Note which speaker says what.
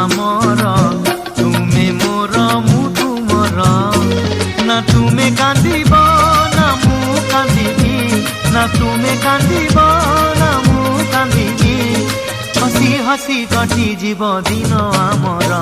Speaker 1: ଆମର ତୁମେ ମୋର ମୁଁ ତୁମର। ନା ତୁମେ କାନ୍ଦିବ ନା ମୁଁ କାନ୍ଦିବି, ନା ତୁମେ କାନ୍ଦିବ ନା ମୁଁ କାନ୍ଦିବି। ହସି ହସି କଟିଯିବ ଦିନ ଆମର।